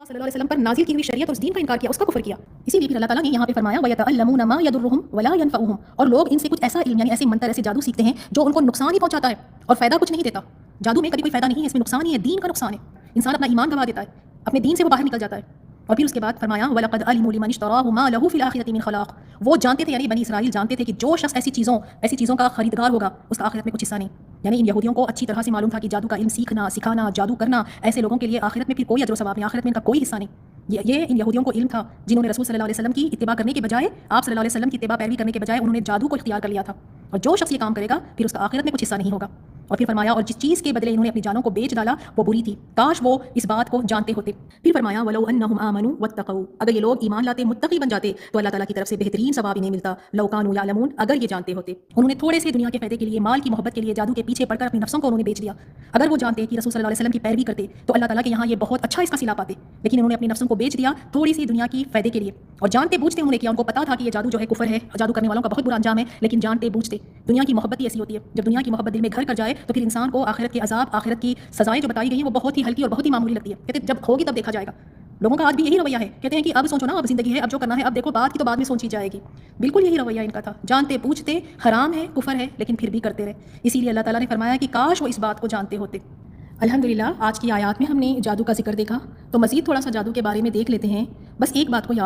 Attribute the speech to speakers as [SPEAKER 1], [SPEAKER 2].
[SPEAKER 1] صلی اللہ علیہ وسلم پر نازل کی ہوئی شریعت اور اس دین کا انکار کیا، اس کا کفر کیا. اسی لیے پھر اللہ تعالیٰ نے یہاں پہ فرمایا وَيَتَعَلَّمُونَ مَا يَضُرُّهُمْ وَلَا يَنفَعُهُمْ، اور لوگ ان سے کچھ ایسا علم یعنی ایسے منتر ایسے جادو سیکھتے ہیں جو ان کو نقصان ہی پہنچاتا ہے اور فائدہ کچھ نہیں دیتا. جادو میں کبھی کوئی فائدہ نہیں ہے، اس میں نقصان ہی ہے، دین کا نقصان ہے. انسان اپنا ایمان گنوا دیتا ہے، اپنے دین سے وہ باہر نکل جاتا ہے. اور پھر اس کے بعد فرمایا وَلَقَدْ عَلِمُوا لِمَنِ اشْتَرَاهُ مَا لَهُ فِي الْآخِرَةِ مِنْ خَلَاقٍ، وہ جانتے تھے، یعنی بنی اسرائیل جانتے تھے کہ جو شخص ایسی چیزوں کا خریدار ہوگا اس کا آخرت میں کچھ حصہ نہیں. یعنی ان یہودیوں کو اچھی طرح سے معلوم تھا کہ جادو کا علم سیکھنا، سکھانا، جادو کرنا ایسے لوگوں کے لیے آخرت میں پھر کوئی اجر و ثواب نہیں، آخرت میں ان کا کوئی حصہ نہیں. یہ ان یہودیوں کو علم تھا جنہوں نے رسول صلی اللہ علیہ وسلم کی اتباع کرنے کے بجائے، آپ صلی اللہ علیہ وسلم کی اتباع پیروی کرنے کے بجائے انہوں نے جادو کو اختیار کر لیا تھا. اور جو شخص یہ کام کرے گا پھر اس کا آخرت میں کچھ حصہ نہیں ہوگا. اور پھر فرمایا اور جس چیز کے بدلے انہوں نے اپنی جانوں کو بیچ ڈالا وہ بری تھی، کاش وہ اس بات کو جانتے ہوتے. پھر فرمایا وَلَوْ أَنَّهُمْ آمَنُوا وَاتَّقَوْا، اگر یہ لوگ ایمان لاتے، متقی بن جاتے تو اللہ تعالیٰ کی طرف سے بہترین ثواب انہیں ملتا. لَوْ كَانُوا يَعْلَمُونَ، اگر یہ جانتے ہوتے. انہوں نے تھوڑے سے دنیا کے فائدے کے لیے، مال کی محبت کے لیے جادو کے پیچھے پڑ کر اپنی نفسوں کو انہوں نے بیچ دیا. اگر وہ جانتے کہ رسول صلی اللہ علیہ وسلم کی پیروی کرتے تو اللہ تعالیٰ کے یہاں یہ بہت اچھا اس کا صلہ پاتے، لیکن انہوں نے اپنی نفسوں کو بیچ دیا تھوڑی سی دنیا کی فائدے کے لیے. اور جانتے بوجھتے انہوں نے کیا، ان کو پتا تھا کہ یہ جادو جو ہے کفر ہے، جادو کرنے والوں کا بہت برا انجام ہے، لیکن جانتے بوجھتے. دنیا کی محبت ہی ایسی ہوتی ہے، جب دنیا کی محبت دل میں گھر کر جائے تو پھر انسان کو آخرت کے عذاب، آخرت کی سزائیں جو بتائی گئی ہیں وہ بہت ہی ہلکی اور بہت ہی معمولی لگتی ہے. کہتے ہیں جب ہوگی تب دیکھا جائے گا. لوگوں کا آج بھی یہی رویہ ہے، کہتے ہیں کہ اب سوچو نا، اب زندگی ہے، اب جو کرنا ہے اب دیکھو، بعد کی تو بعد میں سوچی جائے گی. بالکل یہی رویہ ان کا تھا، جانتے بوجھتے حرام ہے، کفر ہے، لیکن پھر بھی کرتے رہے. اسی لیے اللہ تعالیٰ نے فرمایا کہ کاش وہ اس بات کو جانتے ہوتے. الحمدللہ آج کی آیات میں ہم نے جادو کا ذکر دیکھا، تو مزید تھوڑا سا جادو کے بارے میں دیکھ لیتے ہیں. بس ایک بات کو یاد